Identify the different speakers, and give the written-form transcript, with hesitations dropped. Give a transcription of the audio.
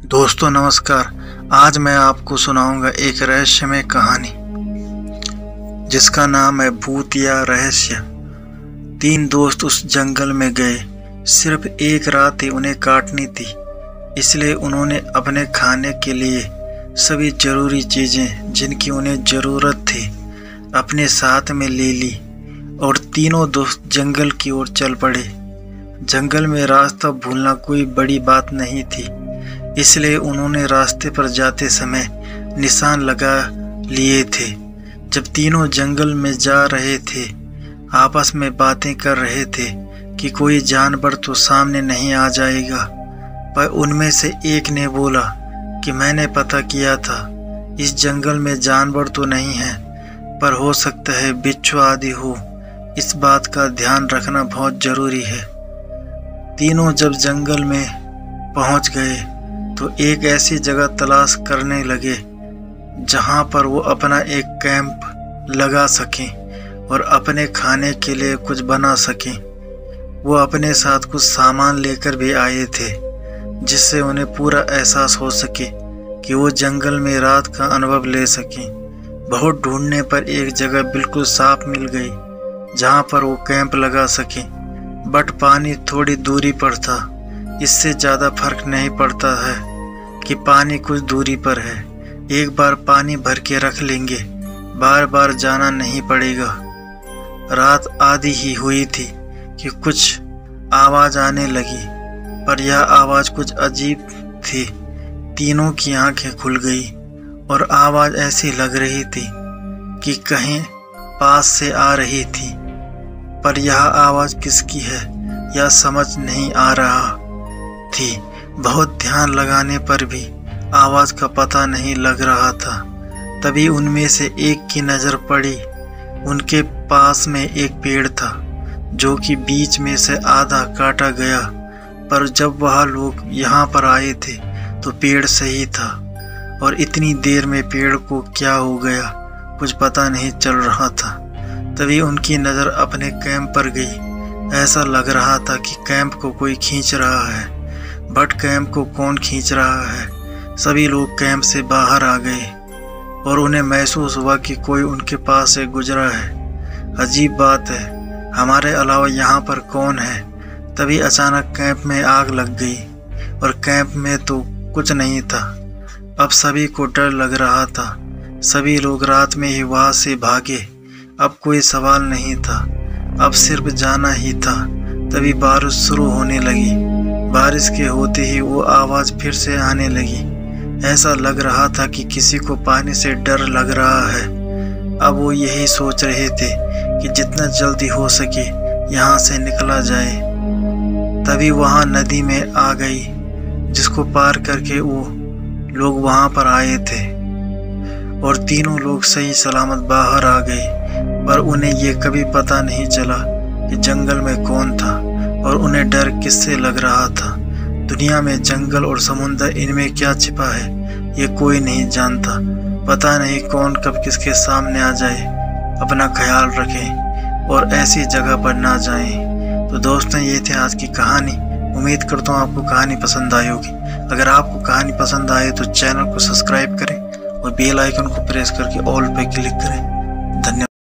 Speaker 1: दोस्तों नमस्कार। आज मैं आपको सुनाऊंगा एक रहस्यमय कहानी जिसका नाम है भूत या रहस्य। 3 दोस्त उस जंगल में गए। सिर्फ एक रात ही उन्हें काटनी थी, इसलिए उन्होंने अपने खाने के लिए सभी जरूरी चीजें जिनकी उन्हें जरूरत थी अपने साथ में ले ली और तीनों दोस्त जंगल की ओर चल पड़े। जंगल में रास्ता भूलना कोई बड़ी बात नहीं थी, इसलिए उन्होंने रास्ते पर जाते समय निशान लगा लिए थे। जब तीनों जंगल में जा रहे थे, आपस में बातें कर रहे थे कि कोई जानवर तो सामने नहीं आ जाएगा, पर उनमें से एक ने बोला कि मैंने पता किया था, इस जंगल में जानवर तो नहीं है, पर हो सकता है बिच्छू आदि हो। इस बात का ध्यान रखना बहुत जरूरी है। तीनों जब जंगल में पहुंच गए तो एक ऐसी जगह तलाश करने लगे जहां पर वो अपना एक कैंप लगा सकें और अपने खाने के लिए कुछ बना सकें। वो अपने साथ कुछ सामान लेकर भी आए थे जिससे उन्हें पूरा एहसास हो सके कि वो जंगल में रात का अनुभव ले सकें। बहुत ढूंढने पर एक जगह बिल्कुल साफ मिल गई जहां पर वो कैंप लगा सकें, बट पानी थोड़ी दूरी पर था। इससे ज़्यादा फर्क नहीं पड़ता है कि पानी कुछ दूरी पर है। एक बार पानी भर के रख लेंगे, बार बार जाना नहीं पड़ेगा। रात आधी ही हुई थी कि कुछ आवाज़ आने लगी, पर यह आवाज़ कुछ अजीब थी। तीनों की आंखें खुल गई और आवाज़ ऐसी लग रही थी कि कहीं पास से आ रही थी, पर यह आवाज़ किसकी है यह समझ नहीं आ रहा थी। बहुत ध्यान लगाने पर भी आवाज़ का पता नहीं लग रहा था। तभी उनमें से एक की नज़र पड़ी। उनके पास में एक पेड़ था जो कि बीच में से आधा काटा गया, पर जब वह लोग यहाँ पर आए थे तो पेड़ सही था और इतनी देर में पेड़ को क्या हो गया कुछ पता नहीं चल रहा था। तभी उनकी नज़र अपने कैंप पर गई। ऐसा लग रहा था कि कैंप को कोई खींच रहा है, बट कैंप को कौन खींच रहा है। सभी लोग कैंप से बाहर आ गए और उन्हें महसूस हुआ कि कोई उनके पास से गुजरा है। अजीब बात है, हमारे अलावा यहाँ पर कौन है। तभी अचानक कैंप में आग लग गई और कैंप में तो कुछ नहीं था। अब सभी को डर लग रहा था। सभी लोग रात में ही वहाँ से भागे। अब कोई सवाल नहीं था, अब सिर्फ जाना ही था। तभी बारिश शुरू होने लगी। बारिश के होते ही वो आवाज़ फिर से आने लगी। ऐसा लग रहा था कि किसी को पानी से डर लग रहा है। अब वो यही सोच रहे थे कि जितना जल्दी हो सके यहाँ से निकला जाए। तभी वहाँ नदी में आ गई जिसको पार करके वो लोग वहाँ पर आए थे और तीनों लोग सही सलामत बाहर आ गए। पर उन्हें ये कभी पता नहीं चला कि जंगल में कौन था और उन्हें डर किससे लग रहा था। दुनिया में जंगल और समुद्र, इनमें क्या छिपा है ये कोई नहीं जानता। पता नहीं कौन कब किसके सामने आ जाए। अपना ख्याल रखें और ऐसी जगह पर ना जाएं। तो दोस्तों, ये थे आज की कहानी। उम्मीद करता हूँ आपको कहानी पसंद आई होगी। अगर आपको कहानी पसंद आए तो चैनल को सब्सक्राइब करें और बेल आइकन को प्रेस करके ऑल पे क्लिक करें। धन्यवाद।